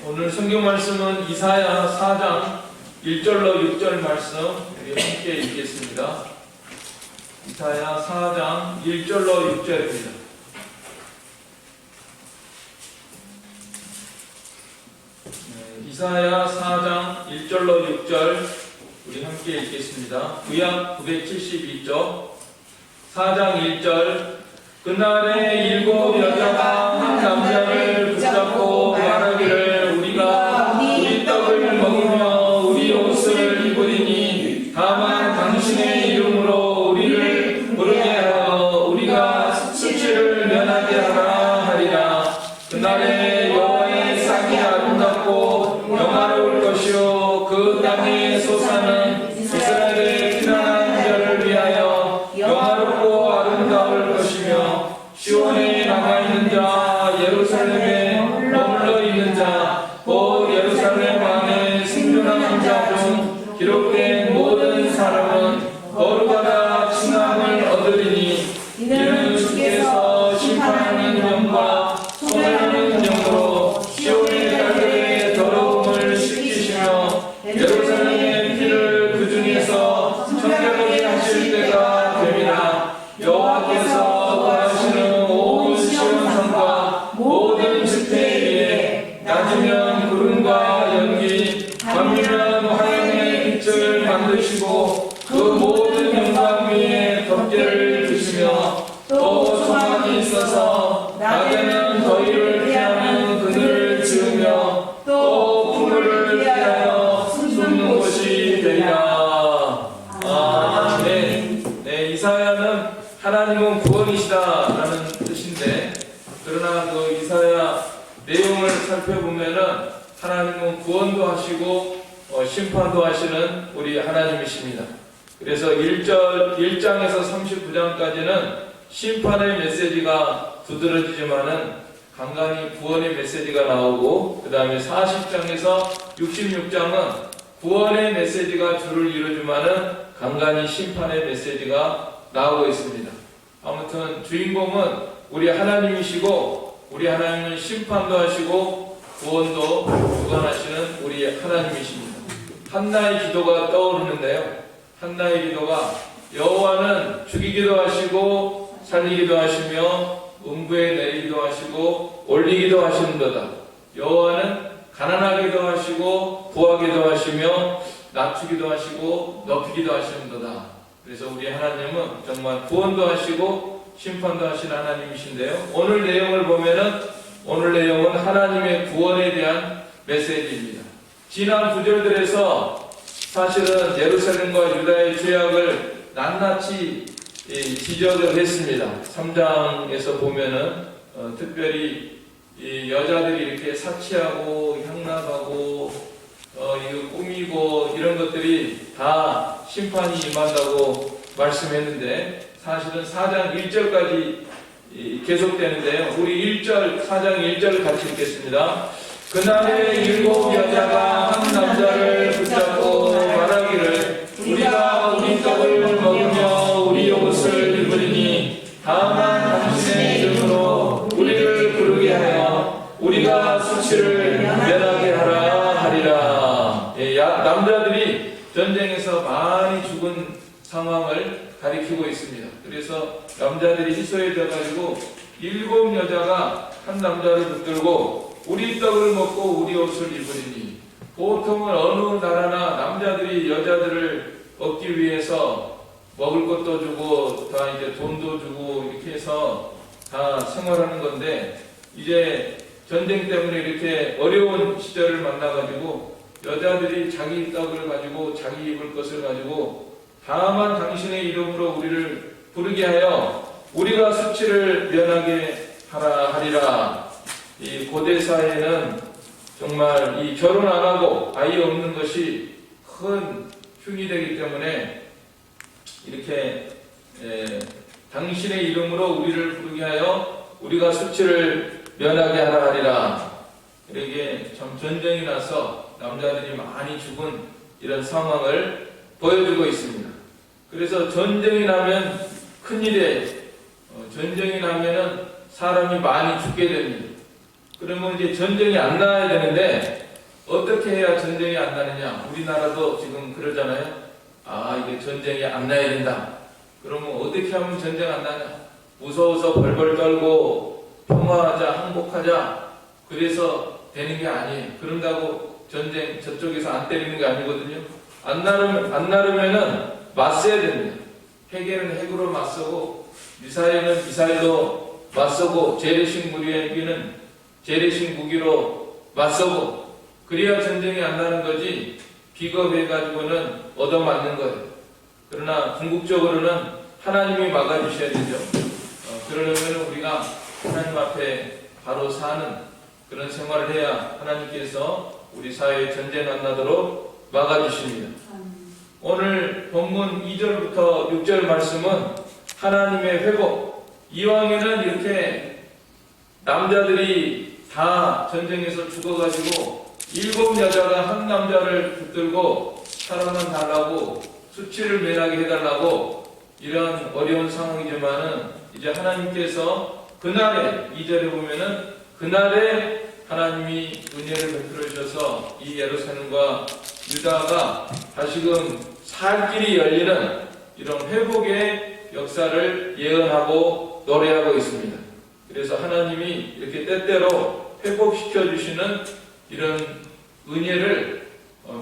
오늘 성경 말씀은 이사야 4장 1절로 6절 말씀 우리 함께 읽겠습니다. 이사야 4장 1절로 6절입니다. 이사야 4장 1절로 6절 우리 함께 읽겠습니다. 구약 972쪽 4장 1절 그날에 일곱 여자가 한 남자를 붙잡고 말하기를 우리가 우리 떡을 먹으며 우리 옷을 입으리니 다만 당신의 이름으로 우리를 부르게 하여 우리가 수치를 면하게 하라 하리라. 그날에 여호와의 쌍이 아름답고 영화로울 것이요 그 땅의 소사는 이스라엘의 피난한 자를 위하여 영화롭고 아름다울 것이며 시온에 남아있는 자 예루살렘에 머물러 있는 자 곧 예루살렘 안에 생존하는 자 중 기록된 모든 사람은 거룩하다 칭함을 얻으리니 이는 주께서 심판하는 영과 소멸하는 영으로 시온의 딸들의 더러움을 씻기시며 예루살렘의 피를 그 중에서 청결하게 하실 때가 됨이라. 여호와께서 원하시는 온 시온산과 모든 지폐 위에 낮이면 구름과 연기 밤이면 화염의 빛을 만드시고 그 모든 영광 위에 덮개를 두시며 또 소망이 있어서 낮에는 더위를 피하는 그늘을 지으며 또 풍물을 피하여 숨는 곳이 되리라. 아멘. 네, 이사야는 하나님은 구원이시다라는 뜻인데, 그러나 그 이사야 내용을 살펴보면은 하나님은 구원도 하시고 심판도 하시는 우리 하나님이십니다. 그래서 1장에서 39장까지는 심판의 메시지가 두드러지지만은 간간히 구원의 메시지가 나오고, 그 다음에 40장에서 66장은 구원의 메시지가 주를 이루지만은 간간히 심판의 메시지가 나오고 있습니다. 아무튼 주인공은 우리 하나님이시고, 우리 하나님은 심판도 하시고 구원도 주관하시는 우리 하나님이십니다. 한나의 기도가 떠오르는데요, 한나의 기도가 여호와는 죽이기도 하시고 살리기도 하시며 음부에 내리기도 하시고 올리기도 하시는도다. 여호와는 가난하기도 하시고 부하기도 하시며 낮추기도 하시고 높이기도 하시는도다. 그래서 우리 하나님은 정말 구원도 하시고 심판도 하신 하나님이신데요, 오늘 내용을 보면은 오늘 내용은 하나님의 구원에 대한 메시지입니다. 지난 구절들에서 사실은 예루살렘과 유다의 죄악을 낱낱이 지적을 했습니다. 3장에서 보면은 특별히 이 여자들이 이렇게 사치하고 향락하고 이거 꾸미고 이런 것들이 다 심판이 임한다고 말씀했는데, 사실은 4장 1절까지 계속되는데요. 우리 4장 1절 같이 읽겠습니다. 그날에 일곱 여자가 한 남자를 붙잡고 말하기를 우리가 우리 떡을 먹으며 우리 옷을 입으리니 다만 당신의 이름으로 우리를 부르게 하여 우리가 수치를 면하게 하라 하리라. 남자들이 전쟁에서 많이 죽은 상황을 가리키고 있습니다. 그래서 남자들이 희소해져가지고 일곱 여자가 한 남자를 붙들고 우리 떡을 먹고 우리 옷을 입으리니, 보통은 어느 나라나 남자들이 여자들을 얻기 위해서 먹을 것도 주고 다 이제 돈도 주고 이렇게 해서 다 생활하는 건데, 이제 전쟁 때문에 이렇게 어려운 시절을 만나가지고 여자들이 자기 떡을 가지고 자기 입을 것을 가지고 다만 당신의 이름으로 우리를 부르게 하여 우리가 수치를 면하게 하라 하리라. 이 고대 사회는 정말 이 결혼 안 하고 아이 없는 것이 큰 흉이 되기 때문에 이렇게 당신의 이름으로 우리를 부르게 하여 우리가 수치를 면하게 하라 하리라. 이렇게 참 전쟁이 나서 남자들이 많이 죽은 이런 상황을 보여주고 있습니다. 그래서 전쟁이 나면 큰일이에요. 전쟁이 나면은 사람이 많이 죽게 됩니다. 그러면 이제 전쟁이 안 나야 되는데 어떻게 해야 전쟁이 안 나느냐? 우리나라도 지금 그러잖아요. 아, 이게 전쟁이 안 나야 된다. 그러면 어떻게 하면 전쟁 안 나냐? 무서워서 벌벌 떨고 평화하자, 항복하자. 그래서 되는 게 아니에요. 그런다고 전쟁 저쪽에서 안 때리는 게 아니거든요. 안 나르면은 맞서야 됩니다. 핵에는 핵으로 맞서고, 미사일은 미사일로 맞서고, 재래식 무기에는 재래식 무기로 맞서고, 그래야 전쟁이 안 나는 거지, 비겁해가지고는 얻어맞는 거예요. 그러나 궁극적으로는 하나님이 막아주셔야 되죠. 그러려면 우리가 하나님 앞에 바로 사는 그런 생활을 해야 하나님께서 우리 사회에 전쟁 안 나도록 막아주십니다. 오늘 본문 2절부터 6절 말씀은 하나님의 회복. 이왕에는 이렇게 남자들이 다 전쟁에서 죽어가지고 7 여자가 한 남자를 붙들고 사람만 달라고 수치를 면하게 해달라고 이런 어려운 상황이지만은 이제 하나님께서 그날에 2절에 보면은 그날에 하나님이 은혜를 베풀어 주셔서 이 예루살렘과 유다가 다시금 살 길이 열리는 이런 회복의 역사를 예언하고 노래하고 있습니다. 그래서 하나님이 이렇게 때때로 회복시켜 주시는 이런 은혜를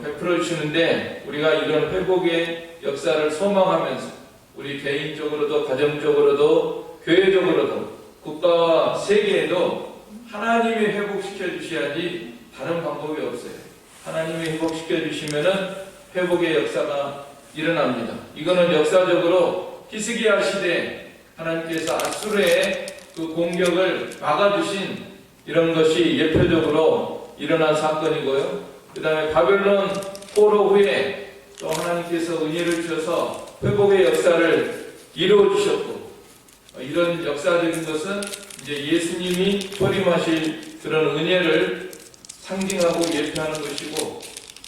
베풀어 주시는데 우리가 이런 회복의 역사를 소망하면서 우리 개인적으로도 가정적으로도 교회적으로도 국가와 세계에도 하나님이 회복시켜 주셔야지 다른 방법이 없어요. 하나님이 회복시켜 주시면은 회복의 역사가 일어납니다. 이거는 역사적으로 히스기야 시대 하나님께서 아수르의 그 공격을 막아주신 이런 것이 예표적으로 일어난 사건이고요. 그 다음에 바벨론 포로 후에 또 하나님께서 은혜를 주셔서 회복의 역사를 이루어 주셨고, 이런 역사적인 것은 이제 예수님이 소림하실 그런 은혜를 상징하고 예표하는 것이고,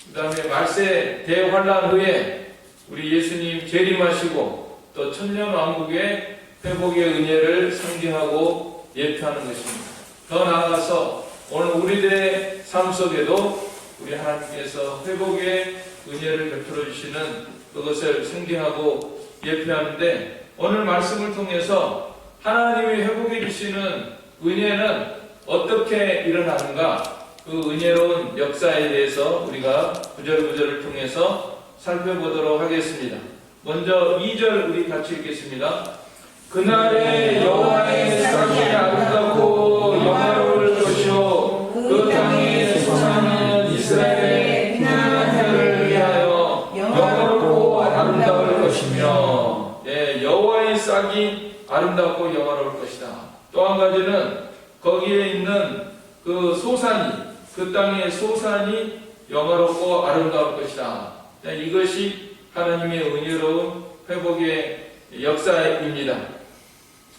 그 다음에 말세 대환란 후에 우리 예수님 재림하시고 또 천년왕국의 회복의 은혜를 상징하고 예표하는 것입니다. 더 나아가서 오늘 우리들의 삶 속에도 우리 하나님께서 회복의 은혜를 베풀어 주시는 그것을 상징하고 예표하는데, 오늘 말씀을 통해서 하나님이 회복해 주시는 은혜는 어떻게 일어나는가, 그 은혜로운 역사에 대해서 우리가 구절구절을 통해서 살펴보도록 하겠습니다. 먼저 2절 우리 같이 읽겠습니다. 그날에 여호와의 싹이 아름답고 영화로울 것이요 그 땅의 소산은 이스라엘의 피난한 자를 위하여 영화롭고 아름다울 것이며, 여호와의 싹이 아름답고 영화로울 것이다. 또 한 가지는 거기에 있는 그 소산이, 그 땅의 소산이 영화롭고 아름다울 것이다. 이것이 하나님의 은혜로운 회복의 역사입니다.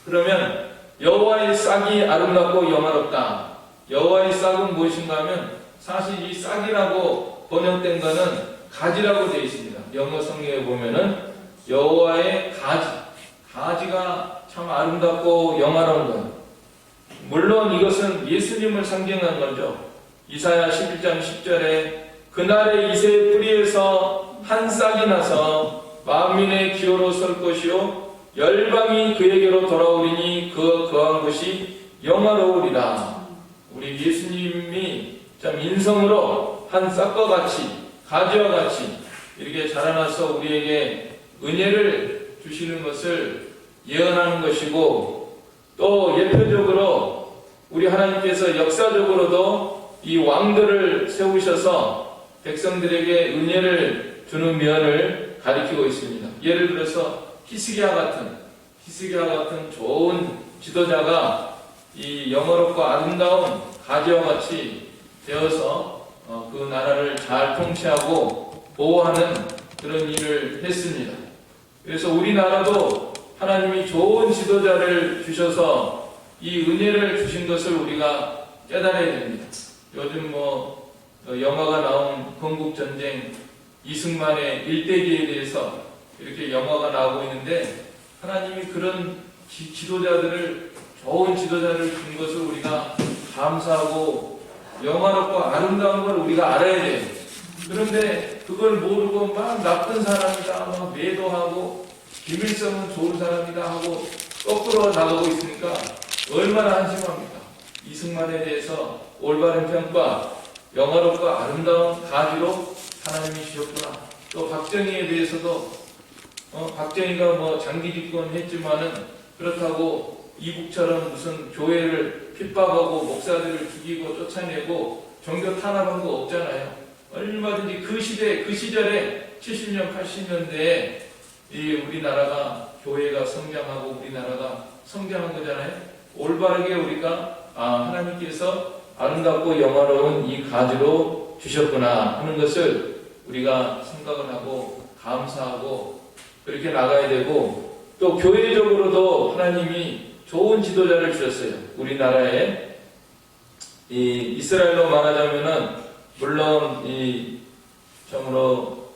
그러면 여호와의 싹이 아름답고 영화롭다. 여호와의 싹은 무엇인가 하면 사실 이 싹이라고 번역된 것은 가지라고 되어 있습니다. 영어 성경에 보면은 여호와의 가지가 참 아름답고 영화로운 거예요. 물론 이것은 예수님을 상징하는 거죠. 이사야 11장 10절에 그날의 이새의 뿌리에서 한 싹이 나서 만민의 기호로 설 것이요 열방이 그에게로 돌아오리니 그 거한 곳이 영화로우리라. 우리 예수님이 참 인성으로 한 싹과 같이, 가지와 같이 이렇게 자라나서 우리에게 은혜를 주시는 것을 예언하는 것이고, 또 예표적으로 우리 하나님께서 역사적으로도 이 왕들을 세우셔서 백성들에게 은혜를 주는 면을 가리키고 있습니다. 예를 들어서 히스기야 같은 좋은 지도자가 이 영어롭고 아름다운 가지와 같이 되어서 그 나라를 잘 통치하고 보호하는 그런 일을 했습니다. 그래서 우리나라도 하나님이 좋은 지도자를 주셔서 이 은혜를 주신 것을 우리가 깨달아야 됩니다. 요즘 영화가 나온 건국전쟁 이승만의 일대기에 대해서 이렇게 영화가 나오고 있는데, 하나님이 그런 지도자들을, 좋은 지도자를 준 것을 우리가 감사하고 영화롭고 아름다운 걸 우리가 알아야 돼요. 그런데 그걸 모르고 막 나쁜 사람이다, 막 매도하고 비밀성은 좋은 사람이다 하고 거꾸로 나가고 있으니까 얼마나 한심합니까? 이승만에 대해서 올바른 평가, 영화롭고 아름다운 가지로 하나님이 주셨구나. 또 박정희에 대해서도 박정희가 뭐 장기 집권했지만은 그렇다고 이북처럼 무슨 교회를 핍박하고 목사들을 죽이고 쫓아내고 종교 탄압한 거 없잖아요. 얼마든지 그 시대, 그 시절에 70년, 80년대에 이 우리나라가 교회가 성장하고 우리나라가 성장한 거잖아요. 올바르게 우리가 하나님께서 아름답고 영화로운 이 가지로 주셨구나 하는 것을 우리가 생각을 하고 감사하고 그렇게 나가야 되고, 또 교회적으로도 하나님이 좋은 지도자를 주셨어요. 우리나라에 이 이스라엘로 말하자면은 물론 이 참으로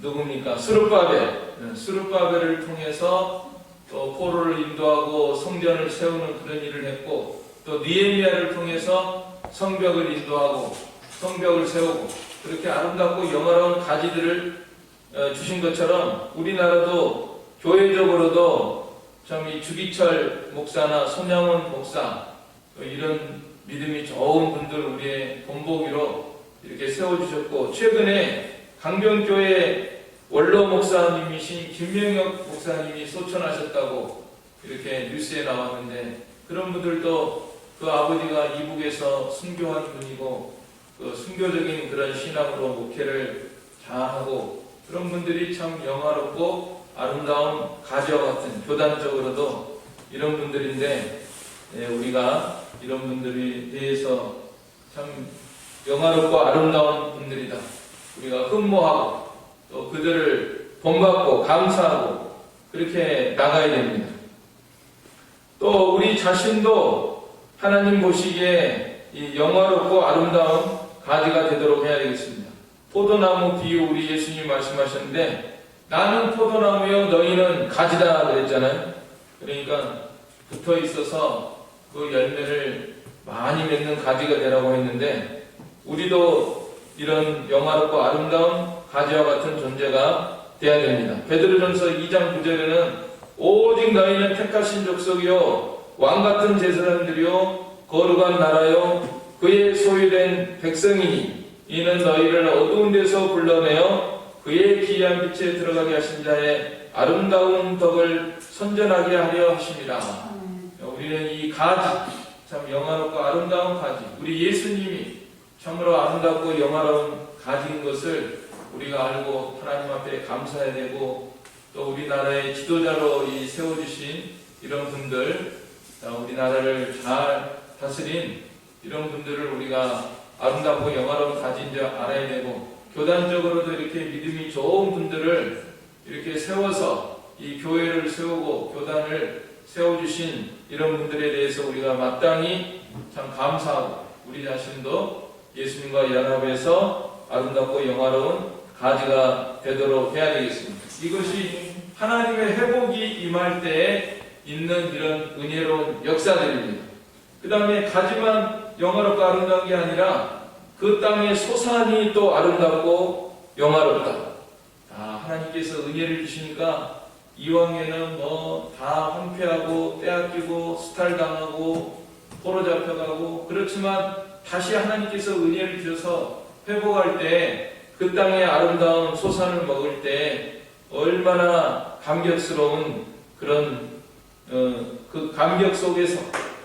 누굽니까? 스룹바벨을 통해서 또 포로를 인도하고 성전을 세우는 그런 일을 했고, 또 느헤미야를 통해서 성벽을 인도하고 성벽을 세우고 그렇게 아름답고 영화로운 가지들을 주신 것처럼 우리나라도 교회적으로도 참 이 주기철 목사나 손양원 목사 이런 믿음이 좋은 분들 우리의 본보기로 이렇게 세워주셨고, 최근에 강변교회 원로 목사님이신 김명혁 목사님이 소천하셨다고 이렇게 뉴스에 나왔는데, 그런 분들도 그 아버지가 이북에서 순교한 분이고 그 순교적인 그런 신앙으로 목회를 잘하고, 그런 분들이 참 영화롭고 아름다운 가지와 같은, 교단적으로도 이런 분들인데 우리가 이런 분들에 대해서 참 영화롭고 아름다운 분들이다, 우리가 흠모하고 또 그들을 본받고 감사하고 그렇게 나가야 됩니다. 또 우리 자신도 하나님 보시기에 이 영화롭고 아름다운 가지가 되도록 해야 되겠습니다. 포도나무 비유 우리 예수님이 말씀하셨는데, 나는 포도나무요 너희는 가지다 그랬잖아요. 그러니까 붙어 있어서 그 열매를 많이 맺는 가지가 되라고 했는데, 우리도 이런 영화롭고 아름다운 가지와 같은 존재가 되어야 됩니다. 베드로전서 2장 9절에는 오직 너희는 택하신 족속이요 왕같은 제사장들이요 거룩한 나라요 그의 소유된 백성이니 이는 너희를 어두운 데서 불러내어 그의 기이한 빛에 들어가게 하신 자의 아름다운 덕을 선전하게 하려 하십니다. 우리는 이 가지, 참 영화롭고 아름다운 가지, 우리 예수님이 참으로 아름답고 영화로운 가지인 것을 우리가 알고 하나님 앞에 감사해야 되고, 또 우리나라의 지도자로 이 세워주신 이런 분들, 우리나라를 잘 다스린 이런 분들을 우리가 아름답고 영화로운 가지인 줄 알아야 되고, 교단적으로도 이렇게 믿음이 좋은 분들을 이렇게 세워서 이 교회를 세우고 교단을 세워주신 이런 분들에 대해서 우리가 마땅히 참 감사하고, 우리 자신도 예수님과 연합해서 아름답고 영화로운 가지가 되도록 해야 되겠습니다. 이것이 하나님의 회복이 임할 때에 있는 이런 은혜로운 역사들입니다. 그 다음에 가지만 영화롭고 아름다운 게 아니라 그 땅의 소산이 또 아름답고 영화롭다. 하나님께서 은혜를 주시니까 이왕에는 뭐 다 황폐하고 빼앗기고 수탈당하고 포로 잡혀가고, 그렇지만 다시 하나님께서 은혜를 주셔서 회복할 때 그 땅의 아름다운 소산을 먹을 때 얼마나 감격스러운 그런 그 감격 속에서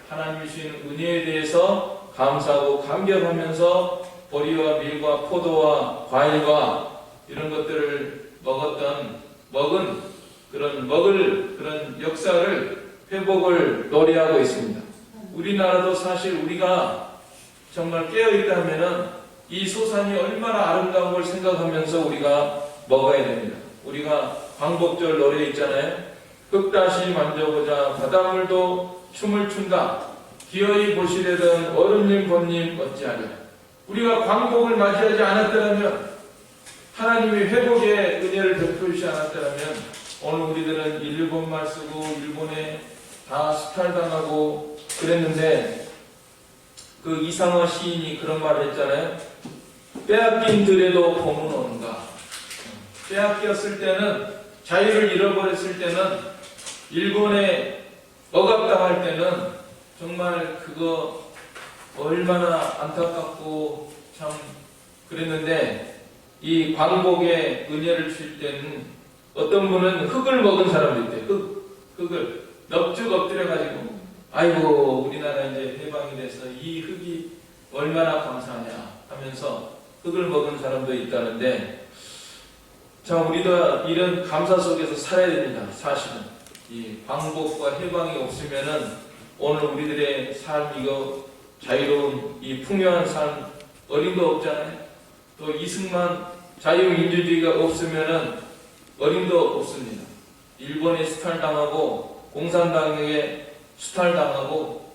하나님이 주시는 은혜에 대해서 감사하고 감격하면서 보리와 밀과 포도와 과일과 이런 것들을 먹은 그런 역사를 회복을 노래하고 있습니다. 우리나라도 사실 우리가 정말 깨어있다면은 이 소산이 얼마나 아름다운 걸 생각하면서 우리가 먹어야 됩니다. 우리가 광복절 노래 있잖아요. 흙다시 만져보자 바닷물도 춤을 춘다 기어이 보시려던 어른님 본님 어찌하랴. 우리가 광복을 맞이하지 않았더라면, 하나님이 회복의 은혜를 베풀지 않았더라면 오늘 우리들은 일본말 쓰고 일본에 다 수탈당하고 그랬는데, 그 이상화 시인이 그런 말을 했잖아요. 빼앗긴 들에도 봄은 오는가. 빼앗겼을 때는, 자유를 잃어버렸을 때는, 일본에 억압당할 때는 정말 그거 얼마나 안타깝고 참 그랬는데, 이 광복의 은혜를 줄 때는 어떤 분은 흙을 먹은 사람도 있대요. 흙을 넙죽 엎드려가지고, 아이고 우리나라 이제 해방이 돼서 이 흙이 얼마나 감사하냐 하면서 흙을 먹은 사람도 있다는데, 참 우리도 이런 감사 속에서 살아야 됩니다. 사실은 이 광복과 해방이 없으면은 오늘 우리들의 삶, 이거 자유로운 이 풍요한 삶 어림도 없잖아요. 또 이승만 자유민주주의가 없으면은 어림도 없습니다. 일본에 수탈당하고 공산당에게 수탈당하고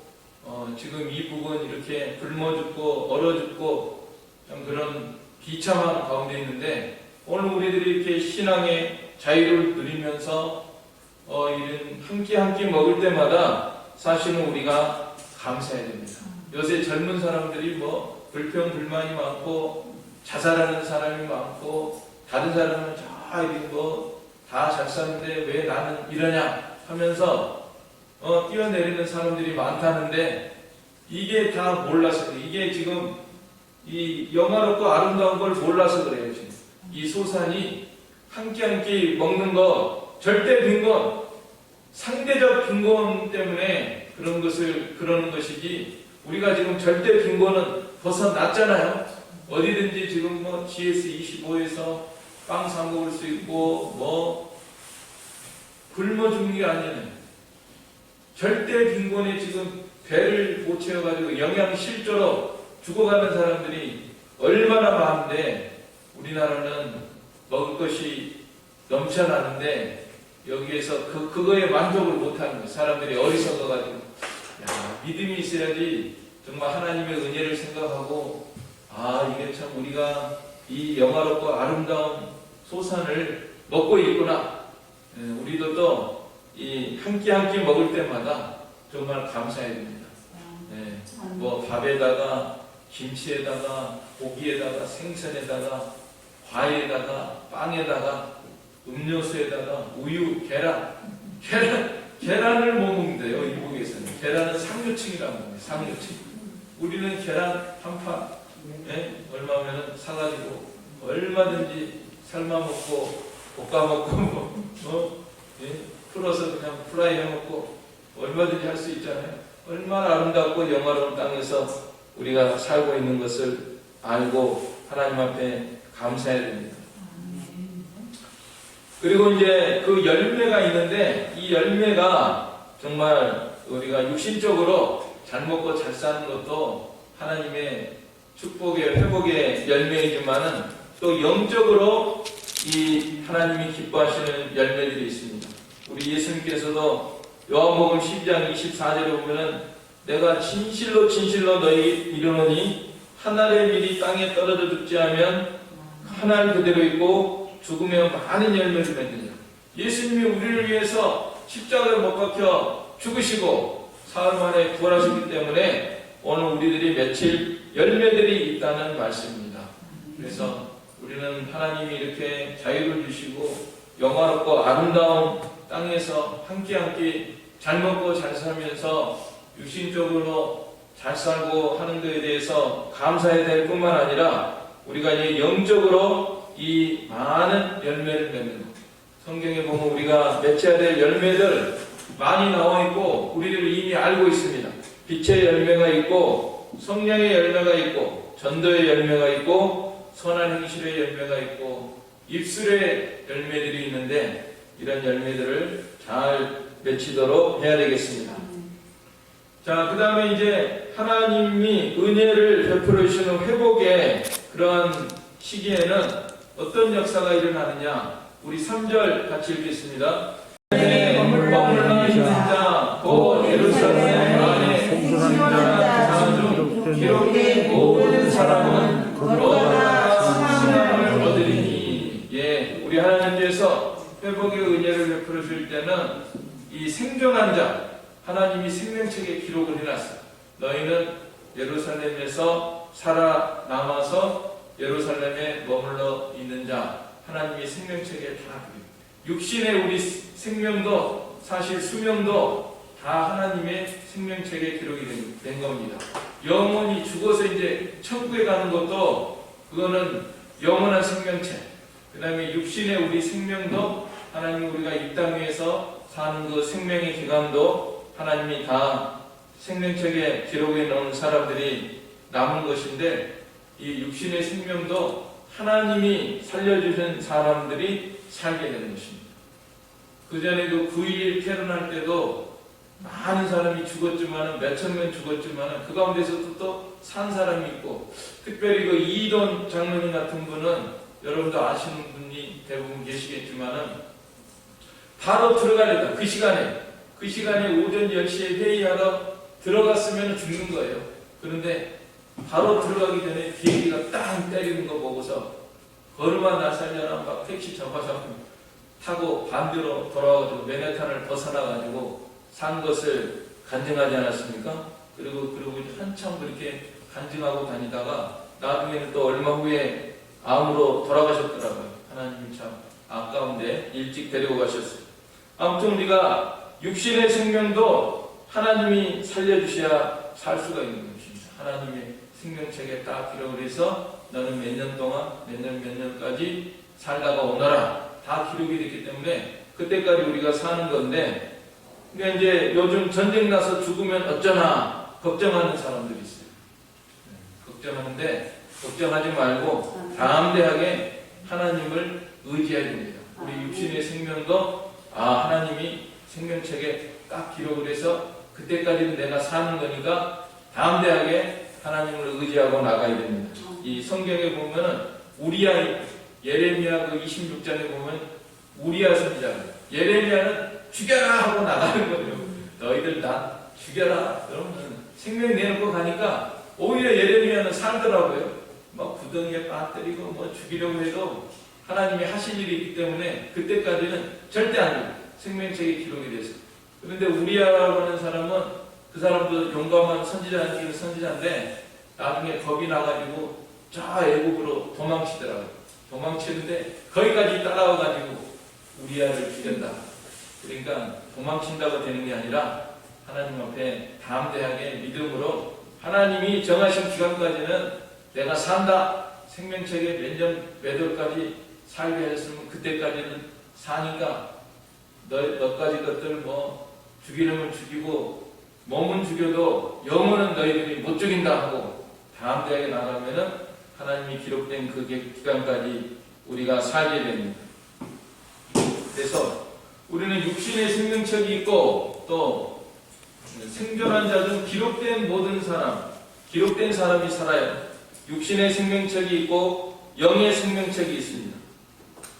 지금 이 부분 이렇게 굶어 죽고 얼어 죽고 참 그런 비참한 가운데 있는데, 오늘 우리들이 이렇게 신앙의 자유를 누리면서 이런 한 끼 먹을 때마다 사실은 우리가 감사해야 됩니다. 요새 젊은 사람들이 뭐 불평 불만이 많고 자살하는 사람이 많고 다른 사람은 다 잘 사는데 왜 나는 이러냐 하면서 뛰어내리는 사람들이 많다는데, 이게 다 몰라서 그래요. 이게 지금 이 영화롭고 아름다운 걸 몰라서 그래요. 지금 이 소산이 한 끼 먹는 거, 절대 빈곤, 상대적 빈곤 때문에 그러는 것이지, 우리가 지금 절대 빈곤은 벗어났잖아요. 어디든지 지금 뭐 GS25에서 빵 사 먹을 수 있고 뭐 굶어 죽는 게 아니에요. 절대 빈곤에 지금 배를 못 채워가지고 영양실조로 죽어가는 사람들이 얼마나 많은데, 우리나라는 먹을 것이 넘쳐나는데 여기에서 그거에 만족을 못하는 거예요. 사람들이 어리석어가지고, 믿음이 있어야지 정말 하나님의 은혜를 생각하고, 이게 참 우리가 이 영화롭고 아름다운 소산을 먹고 있구나. 우리도 또 이 한 끼 먹을 때마다 정말 감사해야 됩니다. 뭐 밥에다가 김치에다가 고기에다가 생선에다가 과일에다가 빵에다가 음료수에다가 우유, 계란을 못 먹는데요. 이북에서는 계란은 상류층이라고 합니다. 상류층. 우리는 계란 한 판 얼마면 사가지고 얼마든지 삶아 먹고 볶아 먹고 풀어서 그냥 프라이 해 먹고 얼마든지 할 수 있잖아요. 얼마나 아름답고 영화로운 땅에서 우리가 살고 있는 것을 알고 하나님 앞에 감사해야 됩니다. 그리고 이제 그 열매가 있는데, 이 열매가 정말 우리가 육신적으로 잘 먹고 잘 사는 것도 하나님의 축복의 회복의 열매이지만은 또 영적으로 이 하나님이 기뻐하시는 열매들이 있습니다. 우리 예수님께서도 요한복음 12장 24절에 보면은 내가 진실로 너희에게 이르노니 한 알의 밀이 땅에 떨어져 죽지 않으면 한 알 그대로 있고 죽으면 많은 열매를 맺느니라. 예수님이 우리를 위해서 십자가에 못 박혀 죽으시고 사흘 만에 부활하셨기 때문에 오늘 우리들이 맺힐 열매들이 있다는 말씀입니다. 그래서 우리는 하나님이 이렇게 자유를 주시고 영화롭고 아름다운 땅에서 한 끼 잘 먹고 잘 살면서 육신적으로 잘 살고 하는 것에 대해서 감사해야 될 뿐만 아니라, 우리가 이제 영적으로 이 많은 열매를 맺는 것. 성경에 보면 우리가 맺어야 될 열매들 많이 나와 있고 우리를 이미 알고 있습니다. 빛의 열매가 있고 성령의 열매가 있고 전도의 열매가 있고 선한 행실의 열매가 있고 입술의 열매들이 있는데, 이런 열매들을 잘 맺히도록 해야 되겠습니다. 자, 그 다음에 이제 하나님이 은혜를 베풀어 주시는 회복의 그런 시기에는 어떤 역사가 일어나느냐, 우리 3절 같이 읽겠습니다. 머물러 있는 자, 곧 예루살렘 안에 생존한 자 중 기록된 모든 사람은 그로다 칭찬을 얻으리니. 우리 하나님께서 회복의 은혜를 베풀어 줄 때는 이 생존한 자, 하나님이 생명책에 기록을 해놨어요. 너희는 예루살렘에서 살아남아서 예루살렘에 머물러 있는 자, 하나님이 생명책에 다 육신의 우리 생명도 사실 수명도 다 하나님의 생명책에 기록이 된 겁니다. 영원히 죽어서 이제 천국에 가는 것도 그거는 영원한 생명책. 그 다음에 육신의 우리 생명도 하나님이 우리가 이 땅 위에서 사는 그 생명의 기간도 하나님이 다 생명책에 기록해 놓은 사람들이 남은 것인데, 이 육신의 생명도 하나님이 살려주신 사람들이 살게 되는 것입니다. 그 전에도 9.11 테러날 때도 많은 사람이 죽었지만, 몇천 명 죽었지만 그 가운데서도 또 산 사람이 있고, 특별히 그 이돈 장로님 같은 분은 여러분도 아시는 분이 대부분 계시겠지만 바로 들어가려다 그 시간에 오전 10시에 회의하러 들어갔으면 죽는 거예요. 그런데 바로 들어가기 전에 비행기가 땅 때리는 거 보고서 걸음아 나 살려라 막 택시 잡아서 타고 반대로 돌아와가지고 맨해튼을 벗어나가지고 산 것을 간증하지 않았습니까? 그리고 한참 그렇게 간증하고 다니다가 나중에는 또 얼마 후에 암으로 돌아가셨더라고요. 하나님이 참 아까운데 일찍 데리고 가셨어요. 아무튼 우리가 육신의 생명도 하나님이 살려주셔야 살 수가 있는 것입니다. 하나님의 생명책에 딱 기록을 해서 너는 몇 년 동안 몇 년까지 살다가 오너라 다 기록이 됐기 때문에 그때까지 우리가 사는 건데, 그러니까 이제 요즘 전쟁 나서 죽으면 어쩌나 걱정하는 사람들이 있어요. 걱정하는데 걱정하지 말고 담대하게 하나님을 의지해야 됩니다. 우리 육신의 생명도 하나님이 생명책에 딱 기록을 해서 그때까지는 내가 사는 거니까 담대하게 하나님을 의지하고 나가야 됩니다. 이 성경에 보면은 우리야, 예레미야 그 26장에 보면 우리야 선지자, 예레미야는 죽여라 하고 나가는 거예요. 너희들 다 죽여라. 그러면 생명 내놓고 가니까 오히려 예레미야는 살더라고요. 막 구덩이에 빠뜨리고 뭐 죽이려고 해도 하나님이 하실 일이 있기 때문에 그때까지는 절대 안 돼요. 생명책에 기록이 돼서. 그런데 우리야라고 하는 사람은 그 사람도 용감한 선지자인데 나중에 겁이 나가지고 저 애국으로 도망치더라고요. 도망치는데 거기까지 따라와가지고 우리야를 죽였다. 그러니까 도망친다고 되는 게 아니라 하나님 앞에 담대하게 믿음으로 하나님이 정하신 기간까지는 내가 산다. 생명책에 몇 년, 몇 월까지 살게 하셨으면 그때까지는 사니까 너까지 것들 뭐 죽이려면 죽이고 몸은 죽여도 영혼은 너희들이 못 죽인다 하고 담대하게 나가면은 하나님이 기록된 그 기간까지 우리가 살게 됩니다. 그래서 우리는 육신의 생명책이 있고 또 생존한 자 중 기록된 모든 사람, 기록된 사람이 살아요. 육신의 생명책이 있고 영의 생명책이 있습니다.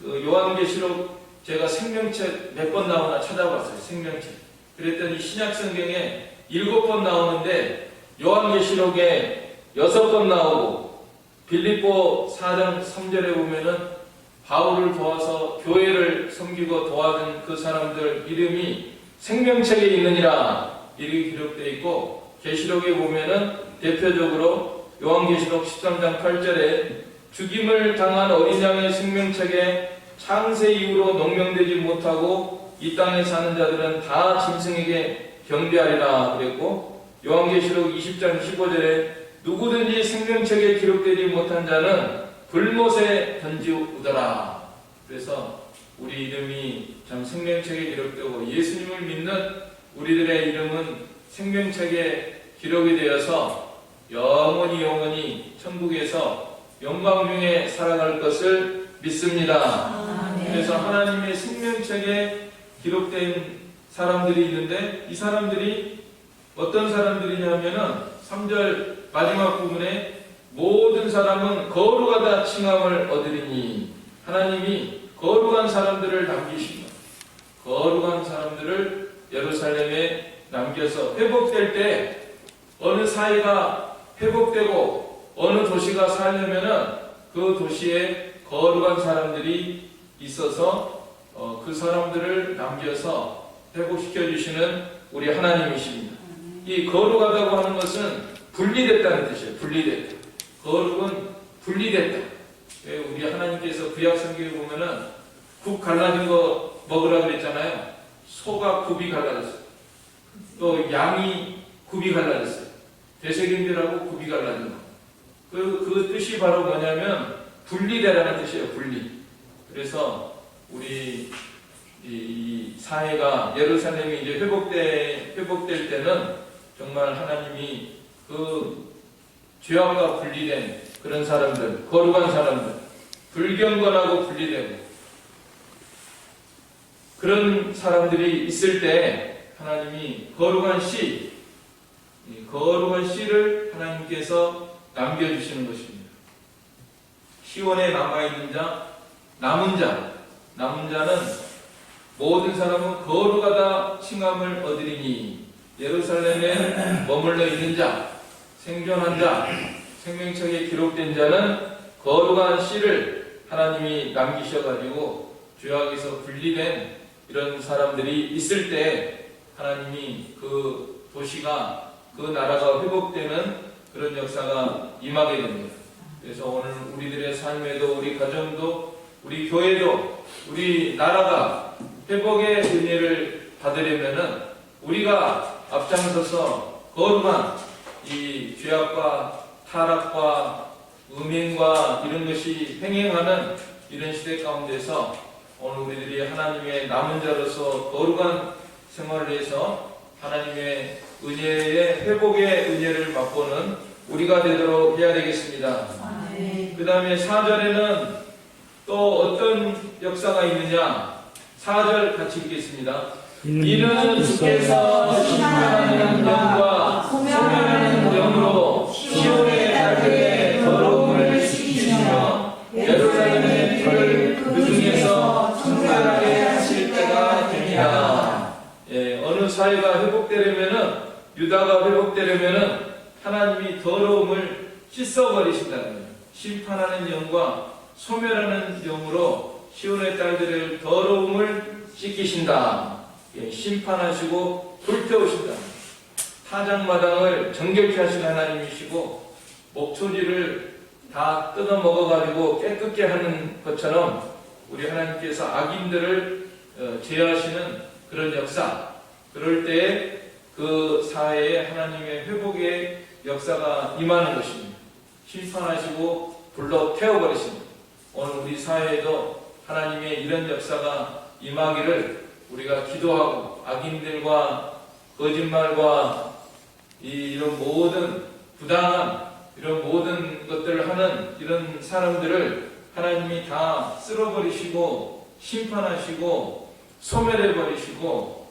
그 요한계시록 제가 생명책 몇 번 나오나 찾아봤어요. 생명책. 그랬더니 신약성경에 7번 나오는데 요한계시록에 6번 나오고 빌립보 4장 3절에 보면은 바울을 도와서 교회를 섬기고 도와준 그 사람들 이름이 생명책에 있느니라 이렇게 기록되어 있고, 계시록에 보면은 대표적으로 요한계시록 13장 8절에 죽임을 당한 어린 양의 생명책에 창세 이후로 농명되지 못하고 이 땅에 사는 자들은 다 짐승에게 경배하리라 그랬고, 요한계시록 20장 15절에 누구든지 생명책에 기록되지 못한 자는 불못에 던지우더라. 그래서 우리 이름이 참 생명책에 기록되고 예수님을 믿는 우리들의 이름은 생명책에 기록이 되어서 영원히 천국에서 영광 중에 살아갈 것을 믿습니다. 그래서 하나님의 생명책에 기록된 사람들이 있는데 이 사람들이 어떤 사람들이냐면은 3절 마지막 부분에 모든 사람은 거룩하다 칭함을 얻으리니, 하나님이 거룩한 사람들을 남기십니다. 거룩한 사람들을 예루살렘에 남겨서 회복될 때 어느 사회가 회복되고 어느 도시가 살려면은 그 도시에 거룩한 사람들이 있어서 그 사람들을 남겨서 회복시켜 주시는 우리 하나님이십니다. 이 거룩하다고 하는 것은 분리됐다는 뜻이에요. 분리됐다. 거룩은 분리됐다. 우리 하나님께서 구약 성경에 보면은 국 갈라진 거 먹으라 그랬잖아요. 소가 굽이 갈라졌어요. 또 양이 굽이 갈라졌어요. 되새김질하고 굽이 갈라진 거. 그 뜻이 바로 뭐냐면 분리되라는 뜻이에요. 분리. 그래서 우리 이 사회가 예루살렘이 이제 회복될 때는 정말 하나님이 그 죄악과 분리된 그런 사람들, 거룩한 사람들, 불경건하고 분리되고 그런 사람들이 있을 때 하나님이 거룩한 씨를 하나님께서 남겨주시는 것입니다. 시온에 남아있는 자, 남은 자는 모든 사람은 거룩하다 칭함을 얻으리니 예루살렘에 머물러 있는 자, 생존한 자, 생명책에 기록된 자는 거룩한 씨를 하나님이 남기셔가지고 죄악에서 분리된 이런 사람들이 있을 때 하나님이 그 도시가, 그 나라가 회복되는 그런 역사가 임하게 됩니다. 그래서 오늘 우리들의 삶에도, 우리 가정도, 우리 교회도, 우리 나라가 회복의 은혜를 받으려면은 우리가 앞장서서 거룩한 이 죄악과 타락과 음행과 이런 것이 횡행하는 이런 시대 가운데서 오늘 우리들이 하나님의 남은 자로서 거룩한 생활을 해서 하나님의 은혜의 회복의 은혜를 맛보는 우리가 되도록 해야 되겠습니다. 그 다음에 4절에는 또 어떤 역사가 있느냐? 4절 같이 읽겠습니다. 이는 주께서 심판하는 영과 소멸하는 영으로 시온의 딸들의 더러움을 씻기시며 예루살렘의 털을 그 중에서 청결하게 하실 때가 됩니다. 어느 사회가 회복되려면은, 유다가 회복되려면은 하나님이 더러움을 씻어버리신다는 거예요. 심판하는 영과 소멸하는 영으로 시온의 딸들의 더러움을 씻기신다. 심판하시고 불태우신다. 타작마당을 정결케 하시는 하나님이시고 목초지를 다 뜯어 먹어가지고 깨끗게 하는 것처럼 우리 하나님께서 악인들을 제어하시는 그런 역사, 그럴 때 그 사회에 하나님의 회복의 역사가 임하는 것입니다. 심판하시고 불러 태워버리십니다. 오늘 우리 사회에도 하나님의 이런 역사가 임하기를 우리가 기도하고 악인들과 거짓말과 이런 모든 부당한 이런 모든 것들을 하는 이런 사람들을 하나님이 다 쓸어버리시고 심판하시고 소멸해버리시고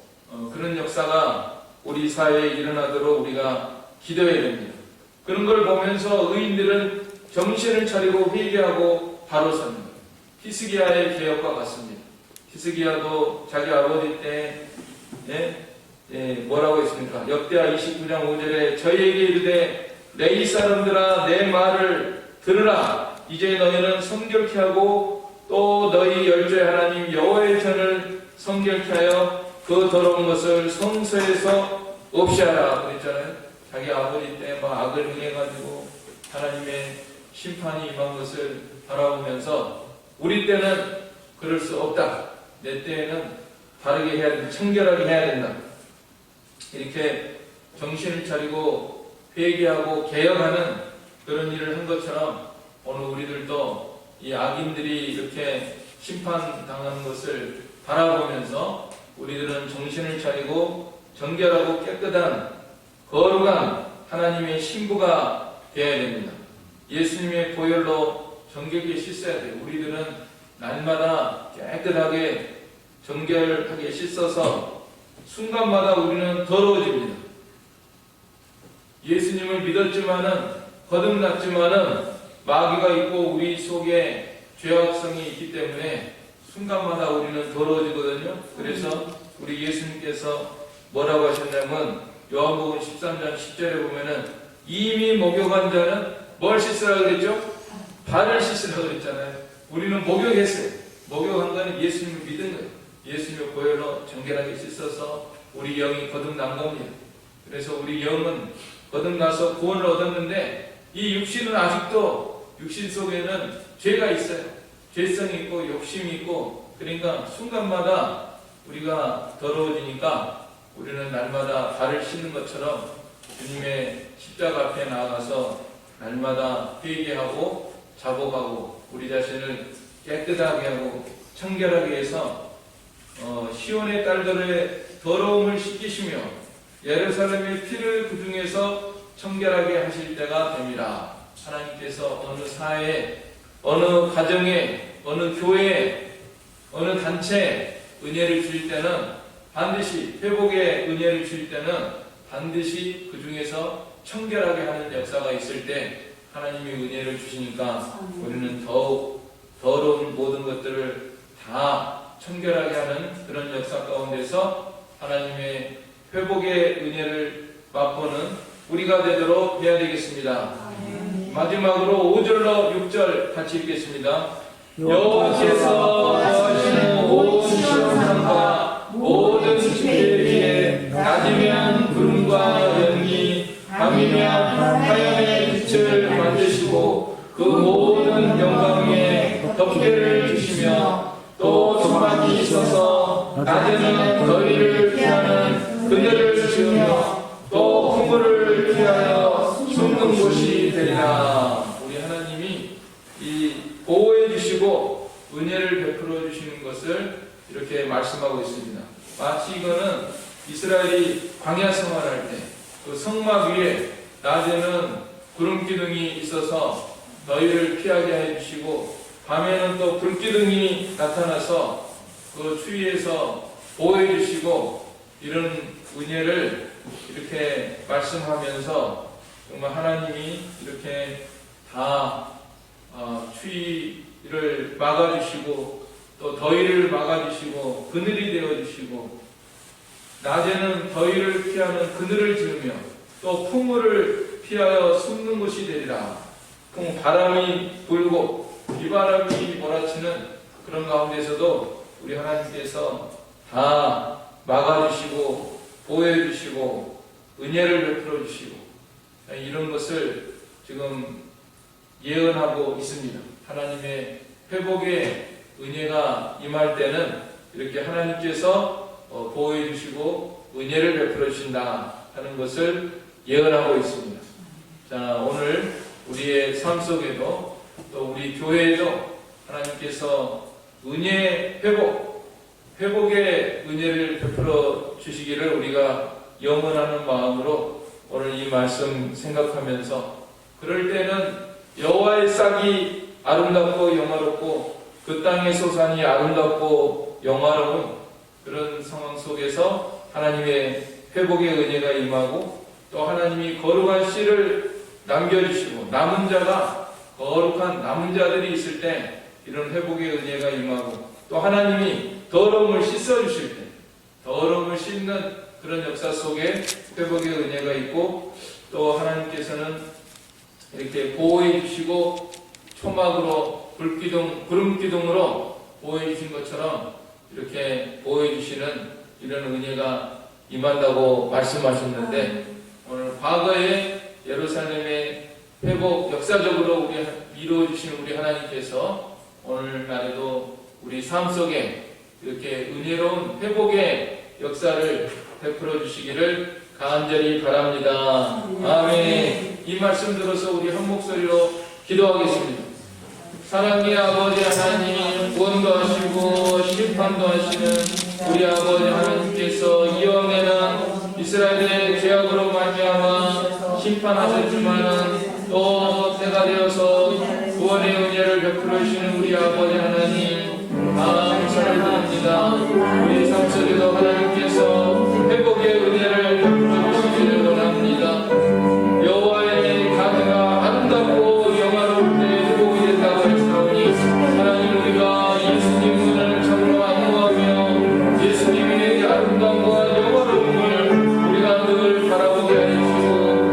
그런 역사가 우리 사회에 일어나도록 우리가 기도해야 됩니다. 그런 걸 보면서 의인들은 정신을 차리고 회개하고 바로 섭니다. 히스기야의 개혁과 같습니다. 히스기야도 자기 아버지 때 뭐라고 했습니까? 역대하 29장 5절에 저희에게 이르되 내 이 사람들아 내 말을 들으라. 이제 너희는 성결케 하고 또 너희 열조의 하나님 여호와의 전을 성결케 하여 그 더러운 것을 성소에서 없이 하라 그랬잖아요. 자기 아버지 때 막 악을 행해가지고 하나님의 심판이 임한 것을 바라보면서 우리 때는 그럴 수 없다. 내 때에는 다르게 해야 된다. 청결하게 해야 된다. 이렇게 정신을 차리고 회개하고 개혁하는 그런 일을 한 것처럼 오늘 우리들도 이 악인들이 이렇게 심판당하는 것을 바라보면서 우리들은 정신을 차리고 정결하고 깨끗한 거룩한 하나님의 신부가 되어야 됩니다. 예수님의 보혈로 정결하게 씻어야 돼요. 우리들은 날마다 깨끗하게 정결하게 씻어서 순간마다 우리는 더러워집니다. 예수님을 믿었지만은 거듭났지만은 마귀가 있고 우리 속에 죄악성이 있기 때문에 순간마다 우리는 더러워지거든요. 그래서 우리 예수님께서 뭐라고 하셨냐면 요한복음 13장 10절에 보면은 이미 목욕한 자는 뭘 씻으라 그랬죠? 발을 씻으라 그랬잖아요. 우리는 목욕했어요. 목욕한 거는 예수님을 믿은 거예요. 예수님의 보혈로 정결하게 씻어서 우리 영이 거듭난 겁니다. 그래서 우리 영은 거듭나서 구원을 얻었는데 이 육신은 아직도 육신 속에는 죄가 있어요. 죄성이 있고 욕심이 있고, 그러니까 순간마다 우리가 더러워지니까 우리는 날마다 발을 씻는 것처럼 주님의 십자가 앞에 나아가서 날마다 회개하고 자복하고 우리 자신을 깨끗하게 하고 청결하게 해서 시온의 딸들의 더러움을 씻기시며 예루살렘의 피를 그 중에서 청결하게 하실 때가 됩니다. 하나님께서 어느 사회에, 어느 가정에, 어느 교회에, 어느 단체에 은혜를 주실 때는 반드시, 회복의 은혜를 주실 때는 반드시 그 중에서 청결하게 하는 역사가 있을 때 하나님이 은혜를 주시니까 우리는 더욱 더러운 모든 것들을 다 청결하게 하는 그런 역사 가운데서 하나님의 회복의 은혜를 맛보는 우리가 되도록 해야 되겠습니다. 마지막으로 5절로 6절 같이 읽겠습니다. 여호와께서 하시는 온 시온산과 모든 지폐에 낮이면 구름과 연기, 밤이면 하얀의 빛을 만드시고 그 모든 영광에 덮개를 주시며 또 조망이 있어서 낮에는 더위를 피하는 그늘을 지으며 또 풍물을 피하여 숨는 곳이 되리라. 우리 하나님이 이 보호해 주시고 은혜를 베풀어 주시는 것을 이렇게 말씀하고 있습니다. 마치 이거는 이스라엘이 광야 생활할 때 그 성막 위에 낮에는 구름기둥이 있어서 너희를 피하게 해주시고 밤에는 또 불기둥이 나타나서 그 추위에서 보호해 주시고 이런 은혜를 이렇게 말씀하면서 정말 하나님이 이렇게 다 추위를 막아주시고 또 더위를 막아주시고 그늘이 되어주시고 낮에는 더위를 피하는 그늘을 지으며 또 풍물을 피하여 숨는 곳이 되리라. 바람이 불고 비바람이 몰아치는 그런 가운데서도 우리 하나님께서 다 막아주시고 보호해주시고 은혜를 베풀어 주시고 이런 것을 지금 예언하고 있습니다. 하나님의 회복의 은혜가 임할 때는 이렇게 하나님께서 보호해 주시고 은혜를 베풀어 주신다 하는 것을 예언하고 있습니다. 자, 오늘 우리의 삶 속에도 또 우리 교회에도 하나님께서 은혜 회복의 은혜를 베풀어 주시기를 우리가 염원하는 마음으로 오늘 이 말씀 생각하면서 그럴 때는 여호와의 싹이 아름답고 영화롭고 그 땅의 소산이 아름답고 영화로운 그런 상황 속에서 하나님의 회복의 은혜가 임하고 또 하나님이 거룩한 씨를 남겨주시고 남은 자가 거룩한 남은 자들이 있을 때 이런 회복의 은혜가 임하고 또 하나님이 더러움을 씻어주실 때 더러움을 씻는 그런 역사 속에 회복의 은혜가 있고 또 하나님께서는 이렇게 보호해 주시고 초막으로 구름기둥으로 보호해 주신 것처럼 이렇게 보호해 주시는 이런 은혜가 임한다고 말씀하셨는데 오늘 과거에 예루살렘의 회복 역사적으로 이루어 주신 우리 하나님께서 오늘날에도 우리 삶 속에 이렇게 은혜로운 회복의 역사를 베풀어 주시기를 간절히 바랍니다. 아멘. 이 말씀 들어서 우리 한 목소리로 기도하겠습니다. 사랑의 아버지 하나님, 구원도 하시고 심판도 하시는 우리 아버지 하나님께서 이왕에는 이스라엘의 죄악으로 말미암아 심판하셨지만은 또 때가 되어서 구원의 은혜를 베풀어 주시는 우리 아버지 하나님 감사를 드립니다. 우리 삶 속에도 하나님께서 회복의 은혜를 베풀어 주시기를 원합니다. 여호와의 가드가 아름답고 영화로울 때 회복이 된다고 했사오니 하나님 우리가 예수님을 참으로 안무하며 예수님의 아름다움과 영화로움을 우리가 늘 바라보게 하시고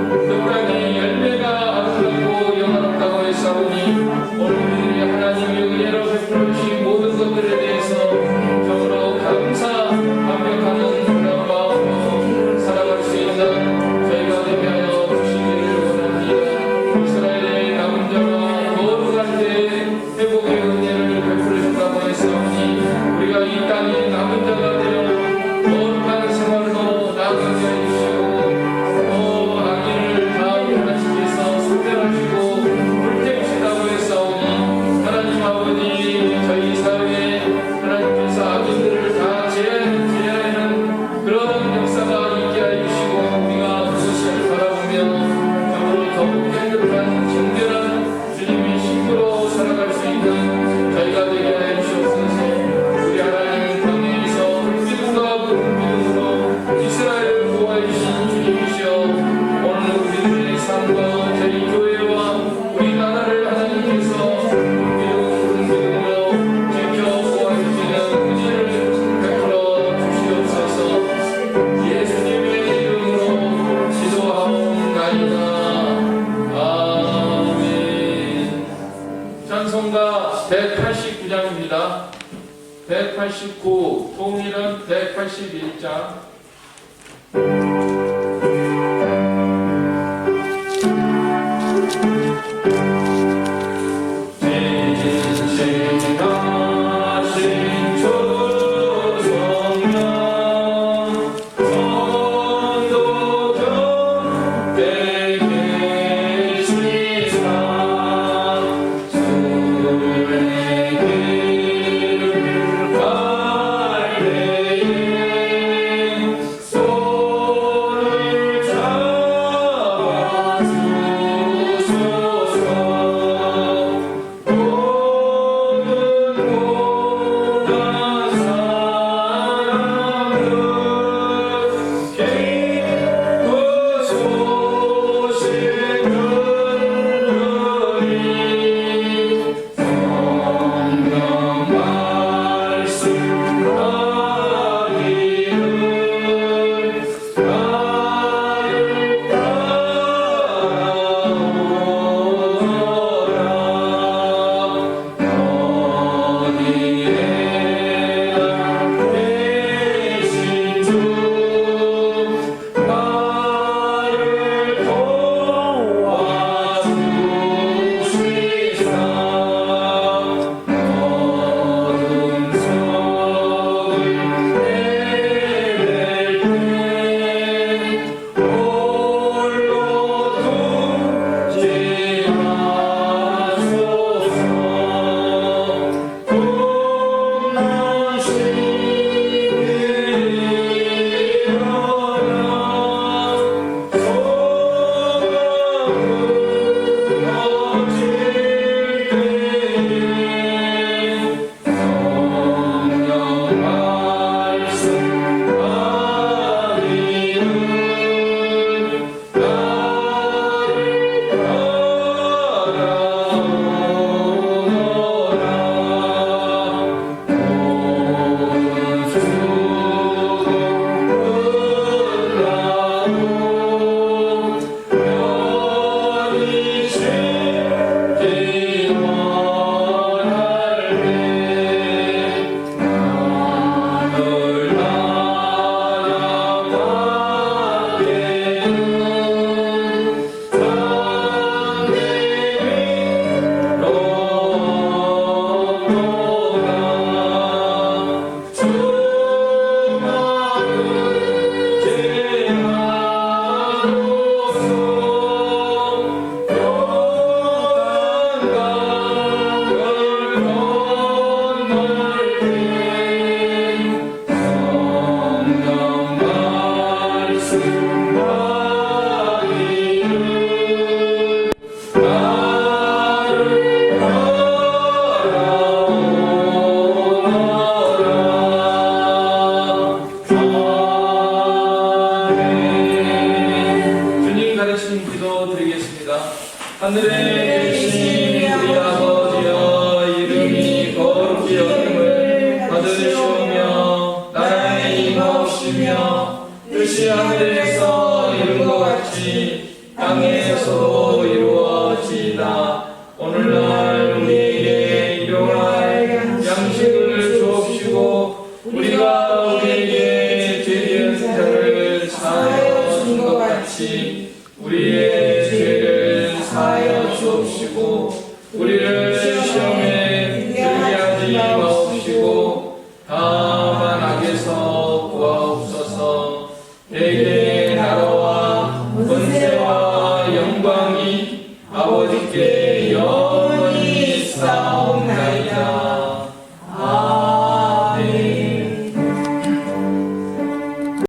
그 땅에 열매가 아름답고 영화롭다고 했사오니 오늘 우리들이 하나님의 은혜로 베풀어 주신 모든 것들에 대해서 참으로 감사 감격하는 시가 189장입니다. 189, 통일은 181장. 하늘에 계신 우리 아버지여, 이름이 거룩히 여김을 받으시오며 나라의 임하옵시며 뜻이 하늘에서 이룬 것 같이